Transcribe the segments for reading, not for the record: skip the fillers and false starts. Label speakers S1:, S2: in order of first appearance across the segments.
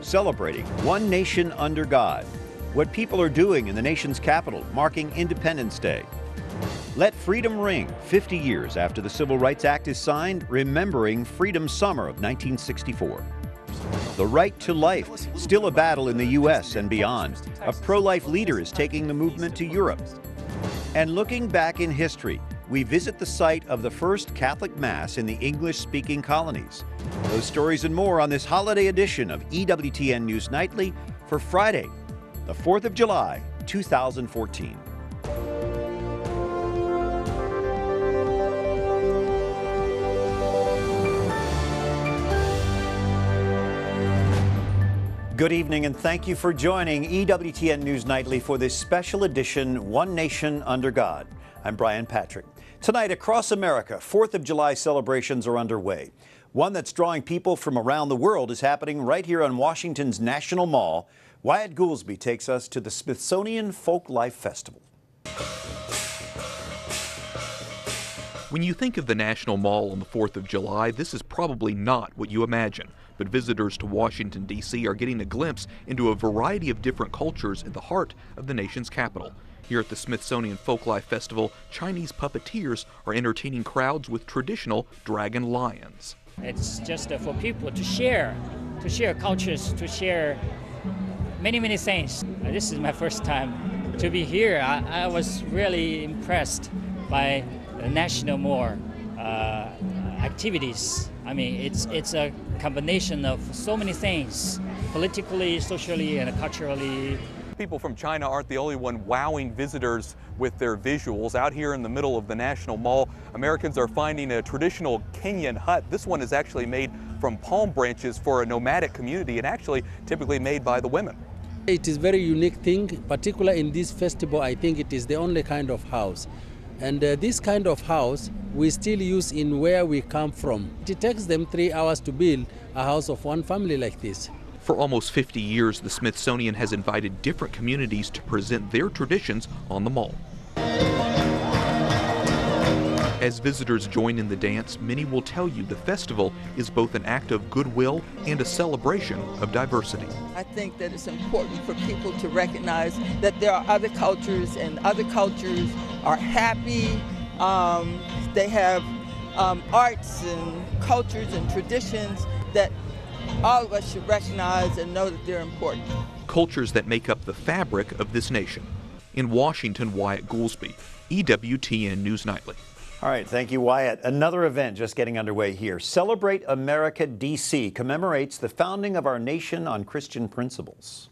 S1: celebrating One Nation Under God, what people are doing in the nation's capital, marking Independence Day. Let Freedom Ring, 50 years after the Civil Rights Act is signed, remembering Freedom Summer of 1964. The right to life, still a battle in the U.S. and beyond. A pro-life leader is taking the movement to Europe. And looking back in history, we visit the site of the first Catholic Mass in the English-speaking colonies. Those stories and more on this holiday edition of EWTN News Nightly for Friday, the 4th of July, 2014. Good evening, and thank you for joining EWTN News Nightly for this special edition, One Nation Under God. I'm Brian Patrick. Tonight, across America, 4th of July celebrations are underway. One that's drawing people from around the world is happening right here on Washington's National Mall. Wyatt Goolsby takes us to the Smithsonian Folklife Festival.
S2: When you think of the National Mall on the 4th of July, this is probably not what you imagine. But visitors to Washington, D.C. are getting a glimpse into a variety of different cultures in the heart of the nation's capital. Here at the Smithsonian Folklife Festival, Chinese puppeteers are entertaining crowds with traditional dragon lions.
S3: It's just for people to share cultures, to share many things. This is my first time to be here. I was really impressed by the National Mall activities. I mean, it's a combination of so many things, politically, socially, and culturally.
S4: People from China aren't the only one wowing visitors with their visuals. Out here in the middle of the National Mall, Americans are finding a traditional Kenyan hut. This one is actually made from palm branches for a nomadic community and actually typically made by the women.
S5: It is a very unique thing, particularly in this festival. I think it is the only kind of house. And this kind of house we still use in where we come from. It takes them 3 hours to build a house of one family like this.
S2: For almost 50 years, the Smithsonian has invited different communities to present their traditions on the mall. As visitors join in the dance, many will tell you the festival is both an act of goodwill and a celebration of diversity.
S6: I think that it's important for people to recognize that there are other cultures, and other cultures are happy. They have arts and cultures and traditions that all of us should recognize and know that they're important.
S2: Cultures that make up the fabric of this nation. In Washington, Wyatt Goolsby, EWTN News Nightly.
S1: All right, thank you, Wyatt. Another event just getting underway here. Celebrate America DC commemorates the founding of our nation on Christian principles.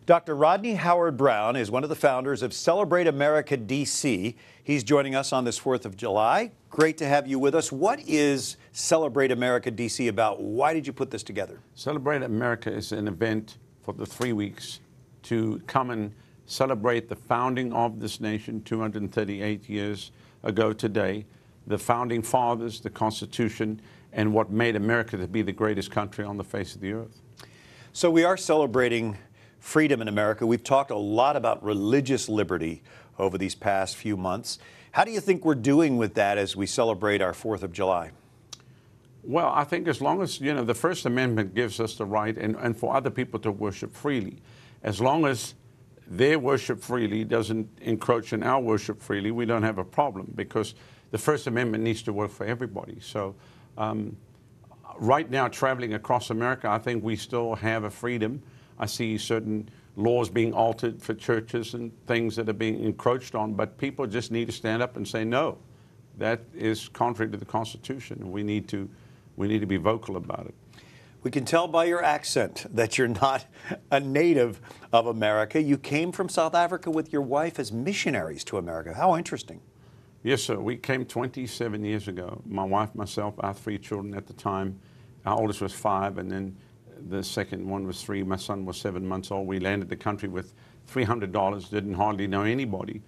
S1: Dr. Rodney Howard-Browne is one of the founders of Celebrate America DC. He's joining us on this 4th of July. Great to have you with us. What is Celebrate America DC about? Why did you put this together?
S7: Celebrate America is an event for the 3 weeks to come and celebrate the founding of this nation 238 years ago today, the founding fathers, the Constitution, and what made America to be the greatest country on the face of the earth.
S1: So we are celebrating freedom in America. We've talked a lot about religious liberty over these past few months. How do you think we're doing with that as we celebrate our 4th of July?
S7: Well, I think as long as, the First Amendment gives us the right and for other people to worship freely, as long as their worship freely doesn't encroach on our worship freely, we don't have a problem, because the First Amendment needs to work for everybody. So right now, traveling across America, I think we still have a freedom. I see certain laws being altered for churches and things that are being encroached on, but people just need to stand up and say, no, that is contrary to the Constitution. We need to be vocal about it.
S1: We can tell by your accent that you're not a native of America. You came from South Africa with your wife as missionaries to America. How interesting.
S7: Yes, sir. We came 27 years ago. My wife, myself, our 3 children at the time. Our oldest was 5, and then the second one was 3. My son was 7 months old. We landed the country with $300, didn't hardly know anybody.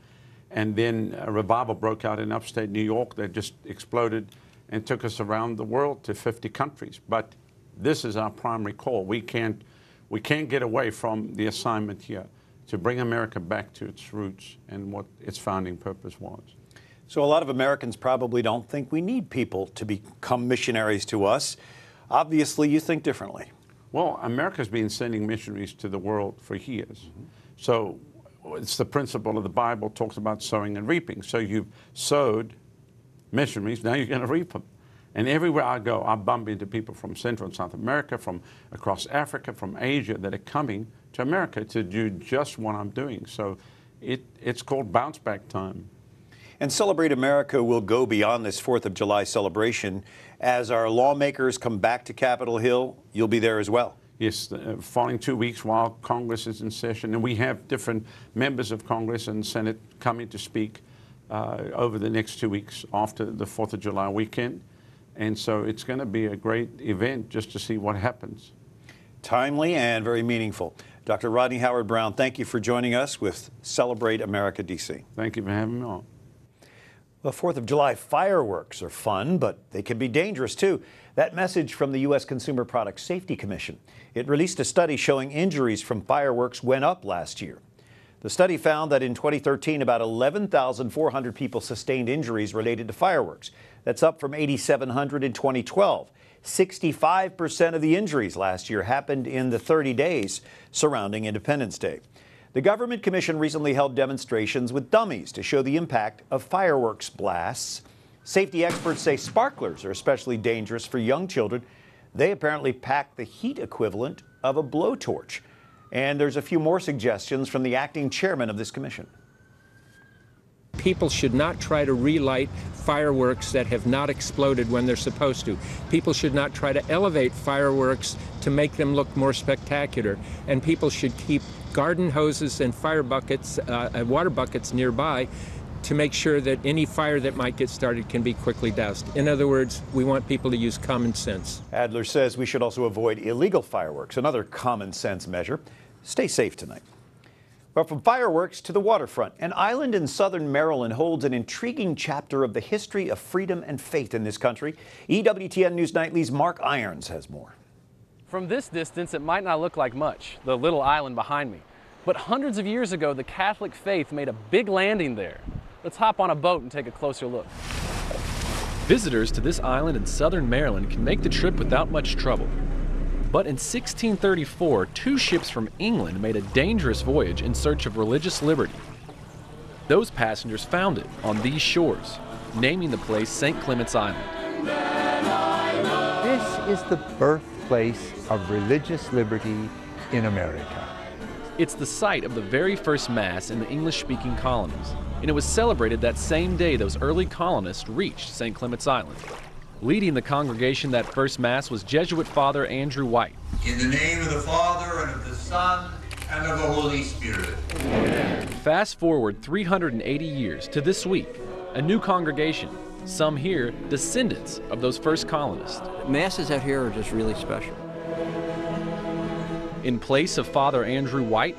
S7: And then a revival broke out in upstate New York that just exploded and took us around the world to 50 countries. But this is our primary call. We can't get away from the assignment here to bring America back to its roots and what its founding purpose was.
S1: So a lot of Americans probably don't think we need people to become missionaries to us. Obviously, you think differently.
S7: Well, America's been sending missionaries to the world for years. So it's the principle of the Bible, talks about sowing and reaping. So you've sowed missionaries, now you're going to reap them. And everywhere I go, I bump into people from Central and South America, from across Africa, from Asia, that are coming to America to do just what I'm doing. So it's called bounce back time.
S1: And Celebrate America will go beyond this 4th of July celebration. As our lawmakers come back to Capitol Hill, you'll be there as well.
S7: Yes, the following 2 weeks while Congress is in session, and we have different members of Congress and Senate coming to speak over the next 2 weeks after the 4th of July weekend. And so it's going to be a great event just to see what happens.
S1: Timely and very meaningful. Dr. Rodney Howard-Browne, thank you for joining us with Celebrate America, D.C.
S7: Thank you for having me on.
S1: Well, 4th of July fireworks are fun, but they can be dangerous too. That message from the U.S. Consumer Product Safety Commission. It released a study showing injuries from fireworks went up last year. The study found that in 2013, about 11,400 people sustained injuries related to fireworks. That's up from 8,700 in 2012. 65% of the injuries last year happened in the 30 days surrounding Independence Day. The Government Commission recently held demonstrations with dummies to show the impact of fireworks blasts. Safety experts say sparklers are especially dangerous for young children. They apparently pack the heat equivalent of a blowtorch. And there's a few more suggestions from the acting chairman of this commission.
S8: People should not try to relight fireworks that have not exploded when they're supposed to. People should not try to elevate fireworks to make them look more spectacular. And people should keep garden hoses and fire buckets, water buckets nearby to make sure that any fire that might get started can be quickly doused. In other words, we want people to use common sense.
S1: Adler says we should also avoid illegal fireworks, another common sense measure. Stay safe tonight. Well, from fireworks to the waterfront, an island in southern Maryland holds an intriguing chapter of the history of freedom and faith in this country. EWTN News Nightly's Mark Irons has more.
S9: From this distance, it might not look like much, the little island behind me. But hundreds of years ago, the Catholic faith made a big landing there. Let's hop on a boat and take a closer look.
S10: Visitors to this island in southern Maryland can make the trip without much trouble. But in 1634, 2 ships from England made a dangerous voyage in search of religious liberty. Those passengers found it on these shores, naming the place St. Clements Island.
S11: This is the birthplace of religious liberty in America.
S10: It's the site of the very first Mass in the English-speaking colonies, and it was celebrated that same day those early colonists reached St. Clements Island. Leading the congregation that first Mass was Jesuit Father Andrew White.
S12: In the name of the Father, and of the Son, and of the Holy Spirit.
S10: Amen. Fast forward 380 years to this week, a new congregation, some here descendants of those first colonists.
S13: Masses out here are just really special.
S10: In place of Father Andrew White,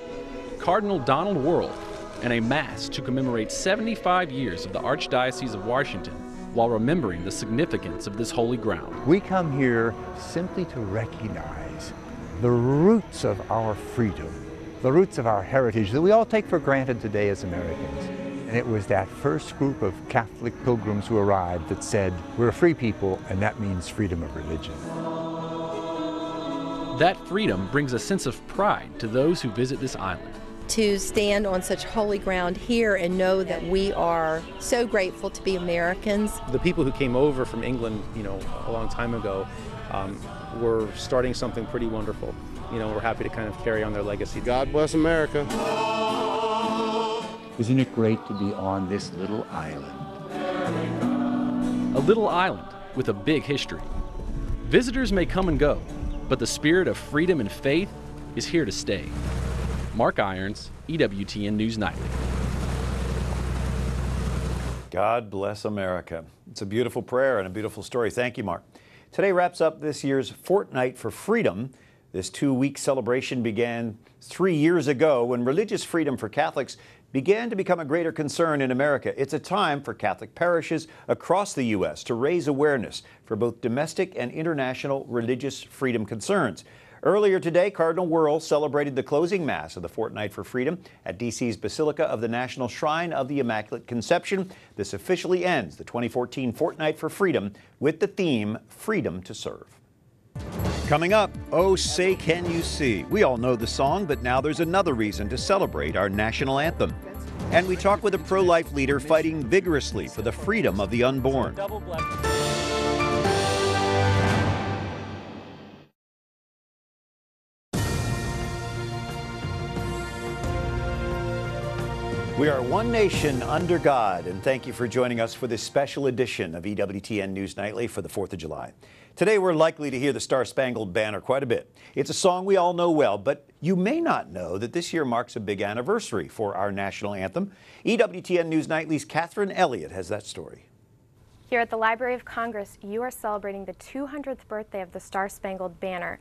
S10: Cardinal Donald Worrell, and a Mass to commemorate 75 years of the Archdiocese of Washington, while remembering the significance of this holy ground.
S11: We come here simply to recognize the roots of our freedom, the roots of our heritage that we all take for granted today as Americans. And it was that first group of Catholic pilgrims who arrived that said, we're a free people, and that means freedom of religion.
S10: That freedom brings a sense of pride to those who visit this island.
S14: To stand on such holy ground here and know that we are so grateful to be Americans.
S15: The people who came over from England, a long time ago, were starting something pretty wonderful. We're happy to kind of carry on their legacy.
S16: God bless America.
S11: Isn't it great to be on this little island?
S10: A little island with a big history. Visitors may come and go, but the spirit of freedom and faith is here to stay. Mark Irons, EWTN News Nightly.
S1: God bless America. It's a beautiful prayer and a beautiful story. Thank you, Mark. Today wraps up this year's Fortnight for Freedom. This 2-week celebration began 3 years ago when religious freedom for Catholics began to become a greater concern in America. It's a time for Catholic parishes across the U.S. to raise awareness for both domestic and international religious freedom concerns. Earlier today, Cardinal Worrell celebrated the closing Mass of the Fortnight for Freedom at D.C.'s Basilica of the National Shrine of the Immaculate Conception. This officially ends the 2014 Fortnight for Freedom with the theme, Freedom to Serve. Coming up, Oh Say Can You See? We all know the song, but now there's another reason to celebrate our national anthem. And we talk with a pro-life leader fighting vigorously for the freedom of the unborn. We are one nation under God, and thank you for joining us for this special edition of EWTN News Nightly for the 4th of July. Today, we're likely to hear the Star-Spangled Banner quite a bit. It's a song we all know well, but you may not know that this year marks a big anniversary for our national anthem. EWTN News Nightly's Katherine Elliot has that story.
S16: Here at the Library of Congress, you are celebrating the 200th birthday of the Star-Spangled Banner.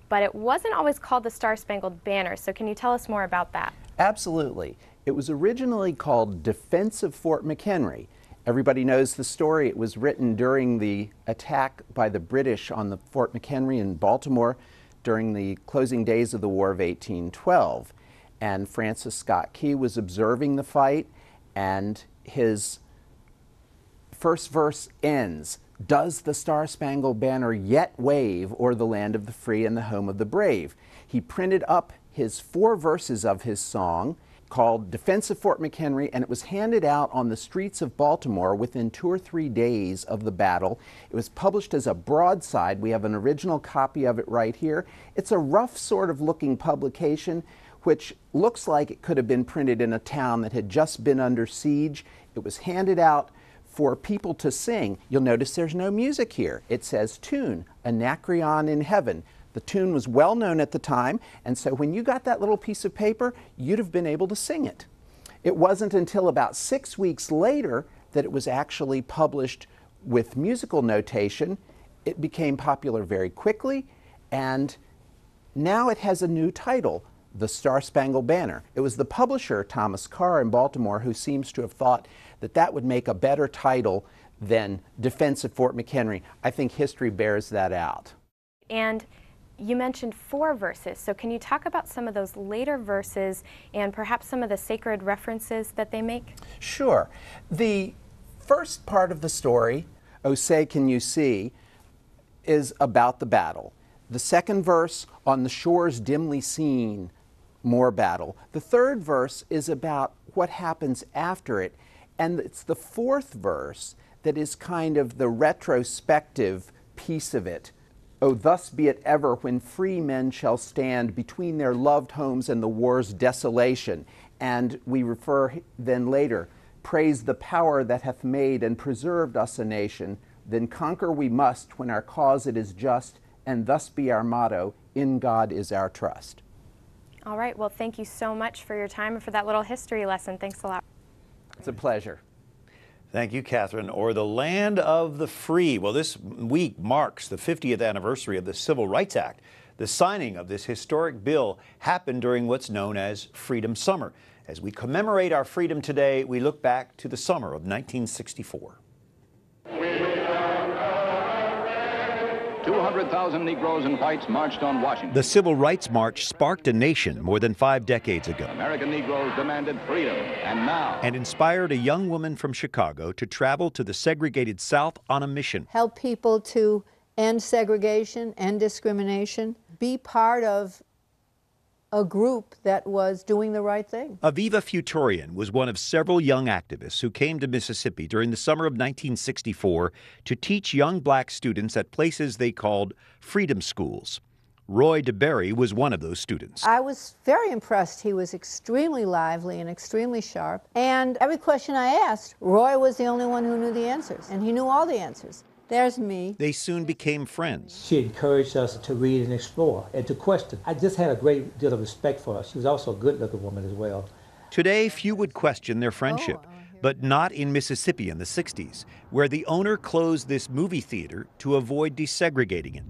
S16: But it wasn't always called the Star-Spangled Banner, so can you tell us more about that?
S17: Absolutely. It was originally called Defense of Fort McHenry. Everybody knows the story. It was written during the attack by the British on the Fort McHenry in Baltimore during the closing days of the War of 1812. And Francis Scott Key was observing the fight, and his first verse ends, "Does the Star-Spangled Banner yet wave o'er the land of the free and the home of the brave?" He printed up his 4 verses of his song called Defense of Fort McHenry, and it was handed out on the streets of Baltimore within 2 or 3 days of the battle. It was published as a broadside. We have an original copy of it right here. It's a rough sort of looking publication, which looks like it could have been printed in a town that had just been under siege. It was handed out for people to sing. You'll notice there's no music here. It says tune, Anacreon in heaven. The tune was well known at the time, and so when you got that little piece of paper, you'd have been able to sing it. It wasn't until about 6 weeks later that it was actually published with musical notation. It became popular very quickly, and now it has a new title, The Star-Spangled Banner. It was the publisher, Thomas Carr in Baltimore, who seems to have thought that that would make a better title than Defense of Fort McHenry. I think history bears that out.
S16: And you mentioned 4 verses, so can you talk about some of those later verses and perhaps some of the sacred references that they make?
S17: Sure. The first part of the story, Oh Say Can You See, is about the battle. The second verse, On the Shores Dimly Seen, more battle. The third verse is about what happens after it, and it's the 4th verse that is kind of the retrospective piece of it. Oh, thus be it ever when free men shall stand between their loved homes and the war's desolation. And we refer then later, praise the power that hath made and preserved us a nation. Then conquer we must when our cause it is just, and thus be our motto, in God is our trust.
S16: All right, well, thank you so much for your time and for that little history lesson. Thanks a lot.
S17: It's a pleasure.
S1: Thank you, Katherine. Or the land of the free. Well, this week marks the 50th anniversary of the Civil Rights Act. The signing of this historic bill happened during what's known as Freedom Summer. As we commemorate our freedom today, we look back to the summer of 1964.
S18: 200,000 Negroes and whites marched on Washington.
S1: The Civil Rights March sparked a nation more than 5 decades ago.
S18: American Negroes demanded freedom, and now...
S1: And inspired a young woman from Chicago to travel to the segregated South on a mission.
S19: Help people to end segregation, end discrimination, be part of a group that was doing the right thing.
S1: Aviva Futorian was one of several young activists who came to Mississippi during the summer of 1964 to teach young black students at places they called freedom schools. Roy DeBerry was one of those students.
S19: I was very impressed. He was extremely lively and extremely sharp. And every question I asked, Roy was the only one who knew the answers, and he knew all the answers. There's me.
S1: They soon became friends.
S20: She encouraged us to read and explore and to question. I just had a great deal of respect for her. She was also a good-looking woman as well.
S1: Today, few would question their friendship, but not in Mississippi in the 60s, where the owner closed this movie theater to avoid desegregating it.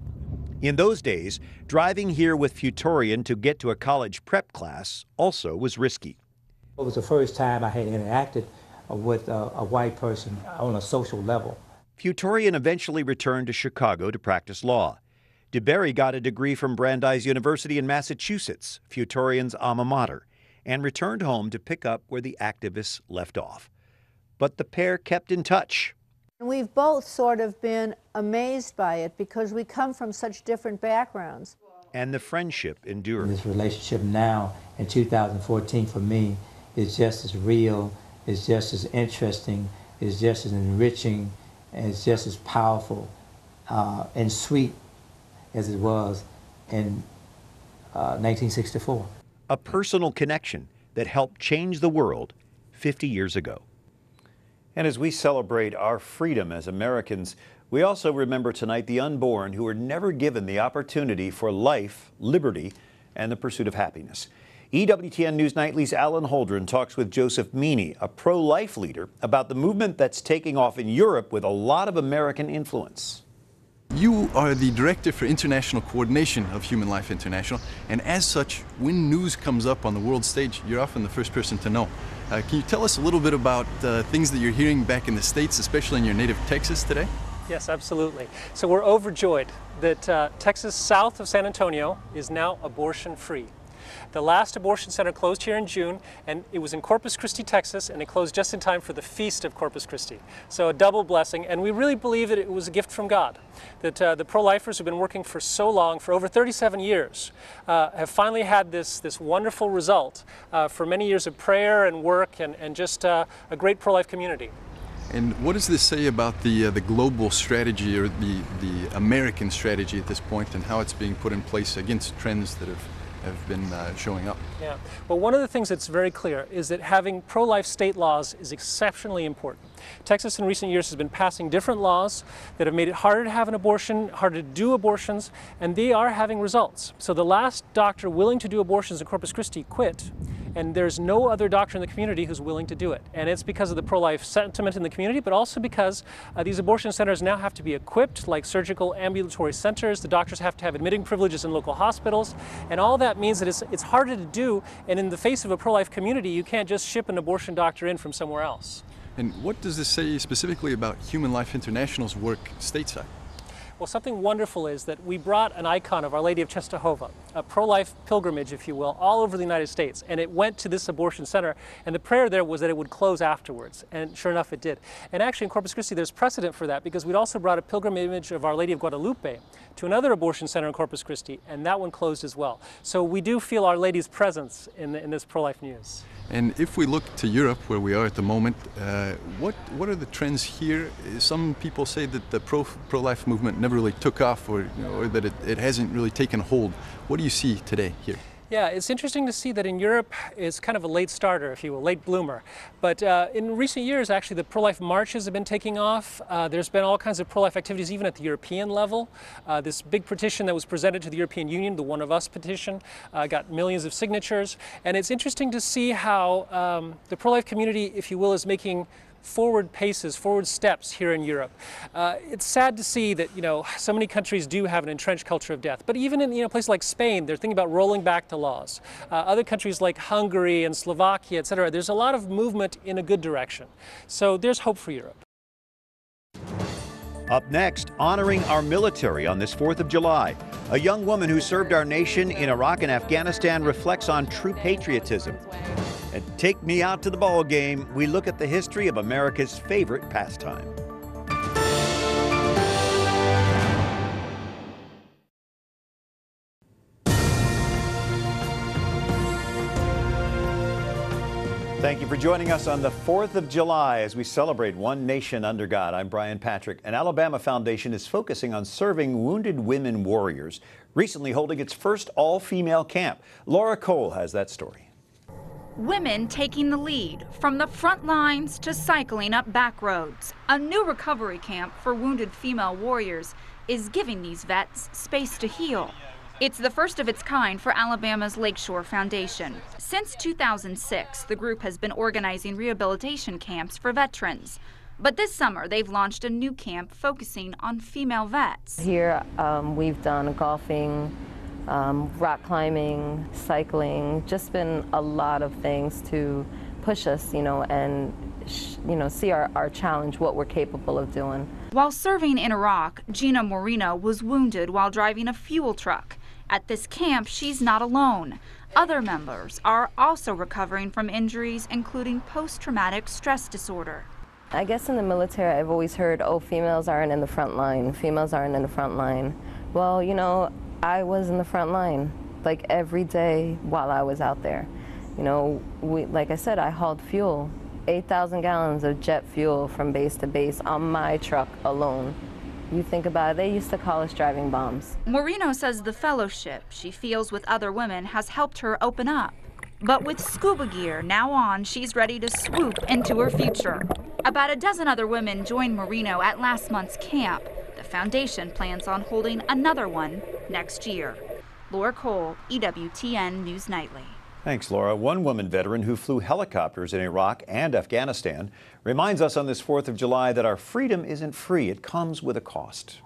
S1: In those days, driving here with Futorian to get to a college prep class also was risky.
S20: It was the first time I had interacted with a white person on a social level.
S1: Futorian eventually returned to Chicago to practice law. DeBerry got a degree from Brandeis University in Massachusetts, Futorian's alma mater, and returned home to pick up where the activists left off. But the pair kept in touch.
S19: We've both sort of been amazed by it because we come from such different backgrounds.
S1: And the friendship endured.
S20: This relationship now in 2014 for me is just as real, is just as interesting, is just as enriching, and is just as powerful and sweet as it was in 1964.
S1: A personal connection that helped change the world 50 years ago. And as we celebrate our freedom as Americans, we also remember tonight the unborn who were never given the opportunity for life, liberty, and the pursuit of happiness. EWTN News Nightly's Alan Holdren talks with Joseph Meany, a pro-life leader, about the movement that's taking off in Europe with a lot of American influence.
S21: You are the Director for International Coordination of Human Life International, and as such, when news comes up on the world stage, you're often the first person to know. Can you tell us a little bit about things that you're hearing back in the States, especially in your native Texas today?
S22: Yes, absolutely. So we're overjoyed that Texas, south of San Antonio, is now abortion-free. The last abortion center closed here in June, and it was in Corpus Christi, Texas, and it closed just in time for the Feast of Corpus Christi. So a double blessing, and we really believe that it was a gift from God, that the pro-lifers who've been working for so long, for over 37 years, have finally had this wonderful result for many years of prayer and work and just a great pro-life community.
S21: And what does this say about the global strategy or the American strategy at this point and how it's being put in place against trends that have been showing up?
S22: Yeah. Well, one of the things that's very clear is that having pro-life state laws is exceptionally important. Texas in recent years has been passing different laws that have made it harder to have an abortion, harder to do abortions, and they are having results. So the last doctor willing to do abortions in Corpus Christi quit, and there's no other doctor in the community who's willing to do it. And it's because of the pro-life sentiment in the community, but also because these abortion centers now have to be equipped like surgical ambulatory centers. The doctors have to have admitting privileges in local hospitals, and all that means that it's harder to do, and in the face of a pro-life community, you can't just ship an abortion doctor in from somewhere else.
S21: And what does this say specifically about Human Life International's work stateside?
S22: Well, something wonderful is that we brought an icon of Our Lady of Czestochowa, a pro-life pilgrimage, if you will, all over the United States. And it went to this abortion center, and the prayer there was that it would close afterwards. And sure enough, it did. And actually, in Corpus Christi, there's precedent for that because we'd also brought a pilgrimage of Our Lady of Guadalupe to another abortion center in Corpus Christi, and that one closed as well. So we do feel Our Lady's presence in this pro-life news.
S21: And if we look to Europe, where we are at the moment, what are the trends here? Some people say that the pro-life movement never really took off, or that it hasn't really taken hold. What do you see today here?
S22: Yeah, it's interesting to see that in Europe is kind of a late starter, if you will, late bloomer. But in recent years, actually, the pro-life marches have been taking off. There's been all kinds of pro-life activities, even at the European level. This big petition that was presented to the European Union, the One of Us petition, got millions of signatures. And it's interesting to see how the pro-life community, if you will, is making forward paces, forward steps here in Europe. It's sad to see that, so many countries do have an entrenched culture of death. But even in, places like Spain, they're thinking about rolling back the laws. Other countries like Hungary and Slovakia, etc., there's a lot of movement in a good direction. So there's hope for Europe.
S1: Up next, honoring our military on this 4th of July. A young woman who served our nation in Iraq and Afghanistan reflects on true patriotism. And take me out to the ball game. We look at the history of America's favorite pastime. Thank you for joining us on the 4th of July as we celebrate One Nation Under God. I'm Brian Patrick. An Alabama foundation is focusing on serving wounded women warriors, recently holding its first all-female camp. Laura Cole has that story.
S23: Women taking the lead, from the front lines to cycling up back roads. A new recovery camp for wounded female warriors is giving these vets space to heal. It's the first of its kind for Alabama's Lakeshore Foundation. Since 2006, the group has been organizing rehabilitation camps for veterans. But this summer, they've launched a new camp focusing on female vets.
S24: Here, we've done golfing, rock climbing, cycling, just been a lot of things to push us, and see our challenge, what we're capable of doing.
S23: While serving in Iraq, Gina Moreno was wounded while driving a fuel truck. At this camp, she's not alone. Other members are also recovering from injuries, including post-traumatic stress disorder.
S24: I guess in the military I've always heard, oh, females aren't in the front line, females aren't in the front line. Well, you know, I was in the front line, like every day while I was out there. You know, like I said, I hauled fuel, 8,000 gallons of jet fuel from base to base on my truck alone. You think about it, they used to call us driving bombs.
S23: Moreno says the fellowship she feels with other women has helped her open up. But with scuba gear now on, she's ready to swoop into her future. About a dozen other women joined Moreno at last month's camp. The foundation plans on holding another one next year. Laura Cole, EWTN News Nightly.
S1: Thanks, Laura. One woman veteran who flew helicopters in Iraq and Afghanistan reminds us on this 4th of July that our freedom isn't free. It comes with a cost.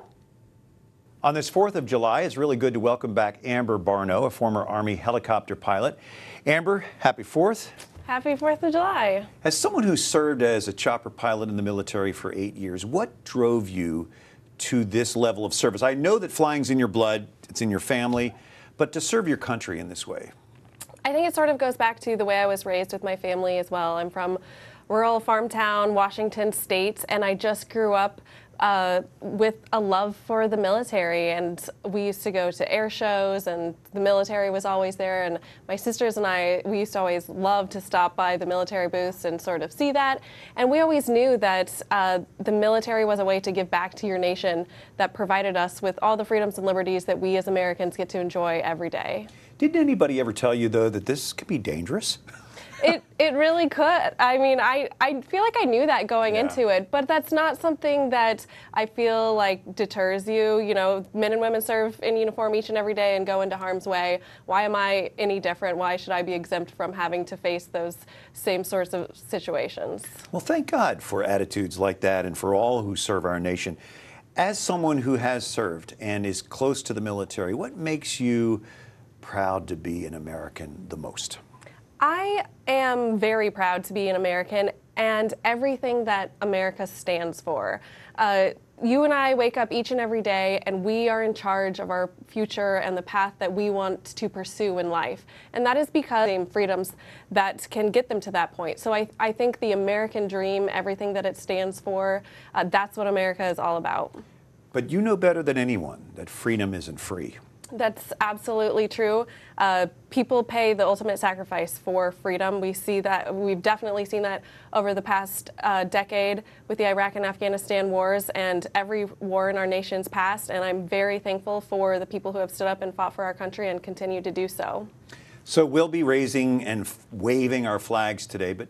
S1: On this 4th of July, it's really good to welcome back Amber Barno, a former Army helicopter pilot. Amber, happy 4th.
S3: Happy 4th of July.
S1: As someone who served as a chopper pilot in the military for 8 years, what drove you to this level of service? I know that flying's in your blood, it's in your family, but to serve your country in this way?
S3: I think it sort of goes back to the way I was raised with my family as well. I'm from rural farm town, Washington State, and I just grew up with a love for the military, and we used to go to air shows and the military was always there, and my sisters and I, we used to always love to stop by the military booths and sort of see that, and we always knew that the military was a way to give back to your nation that provided us with all the freedoms and liberties that we as Americans get to enjoy every day.
S1: Didn't anybody ever tell you, though, that this could be dangerous?
S3: It really could. I mean, I feel like I knew that going into it, but that's not something that I feel like deters you. You know, men and women serve in uniform each and every day and go into harm's way. Why am I any different? Why should I be exempt from having to face those same sorts of situations?
S1: Well, thank God for attitudes like that and for all who serve our nation. As someone who has served and is close to the military, what makes you proud to be an American the most?
S3: I am very proud to be an American and everything that America stands for. You and I wake up each and every day and we are in charge of our future and the path that we want to pursue in life. And that is because of freedoms that can get them to that point. So I think the American dream, everything that it stands for, that's what America is all about.
S1: But you know better than anyone that freedom isn't free.
S3: That's absolutely true. People pay the ultimate sacrifice for freedom. We see that. We've definitely seen that over the past decade with the Iraq and Afghanistan wars and every war in our nation's past. And I'm very thankful for the people who have stood up and fought for our country and continue to do so.
S1: So we'll be raising and waving our flags today, but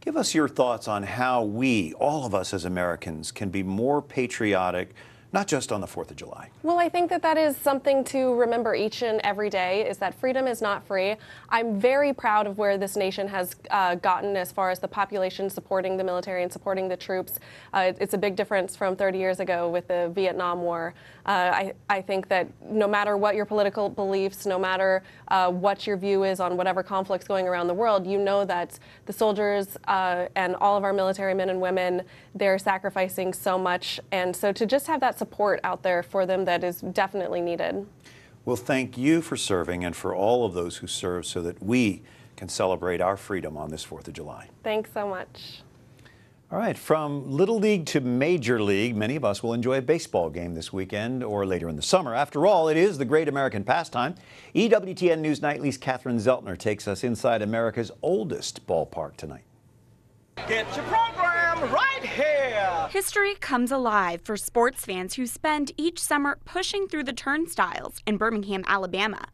S1: give us your thoughts on how we, all of us as Americans, can be more patriotic, not just on the 4th of July.
S3: Well, I think that that is something to remember each and every day, is that freedom is not free. I'm very proud of where this nation has gotten as far as the population supporting the military and supporting the troops. It's a big difference from 30 years ago with the Vietnam War. I think that no matter what your political beliefs, no matter what your view is on whatever conflicts going around the world, you know that the soldiers and all of our military men and women, they're sacrificing so much. And so to just have that support out there for them, that is definitely needed.
S1: Well, thank you for serving and for all of those who serve so that we can celebrate our freedom on this 4th of July.
S3: Thanks so much.
S1: All right, from Little League to Major League, many of us will enjoy a baseball game this weekend or later in the summer. After all, it is the great American pastime. EWTN News Nightly's Katherine Zellner takes us inside America's oldest ballpark tonight.
S4: Get your program right here!
S23: History comes alive for sports fans who spend each summer pushing through the turnstiles in Birmingham, Alabama.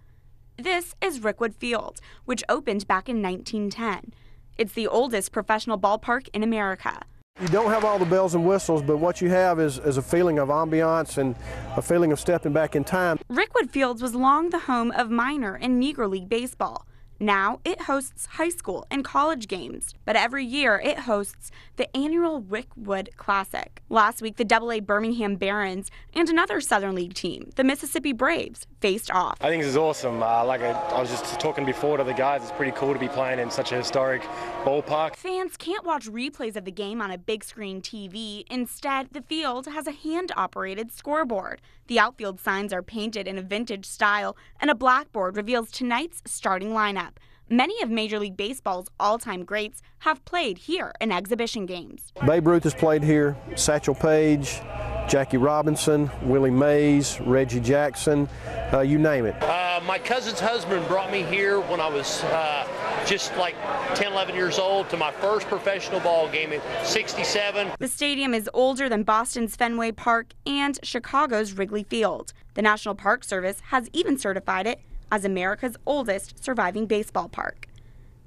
S23: This is Rickwood Field, which opened back in 1910. It's the oldest professional ballpark in America.
S5: You don't have all the bells and whistles, but what you have is a feeling of ambiance and a feeling of stepping back in time.
S23: Rickwood Fields was long the home of minor and Negro League baseball. Now it hosts high school and college games, but every year it hosts the annual Rickwood Classic. Last week, the AA Birmingham Barons and another Southern League team, the Mississippi Braves, faced off.
S6: I think this is awesome. I was just talking before to the guys, it's pretty cool to be playing in such a historic ballpark.
S23: Fans can't watch replays of the game on a big screen TV. Instead, the field has a hand-operated scoreboard. The outfield signs are painted in a vintage style, and a blackboard reveals tonight's starting lineup.
S2: Many of Major League Baseball's all-time greats have played here in exhibition games.
S5: Babe Ruth has played here, Satchel Paige, Jackie Robinson, Willie Mays, Reggie Jackson, you name it.
S7: My cousin's husband brought me here when I was just like 10, 11 years old to my first professional ball game in '67.
S2: The stadium is older than Boston's Fenway Park and Chicago's Wrigley Field. The National Park Service has even certified it as America's oldest surviving baseball park.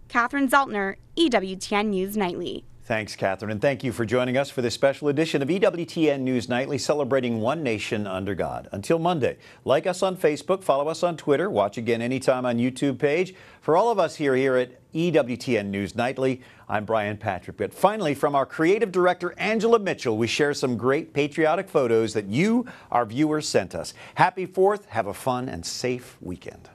S2: Katherine Zellner, EWTN News Nightly.
S1: Thanks, Katherine, and thank you for joining us for this special edition of EWTN News Nightly, celebrating one nation under God. Until Monday, like us on Facebook, follow us on Twitter, watch again anytime on YouTube page. For all of us here at EWTN News Nightly, I'm Brian Patrick. But finally, from our creative director, Angela Mitchell, we share some great patriotic photos that you, our viewers, sent us. Happy 4th. Have a fun and safe weekend.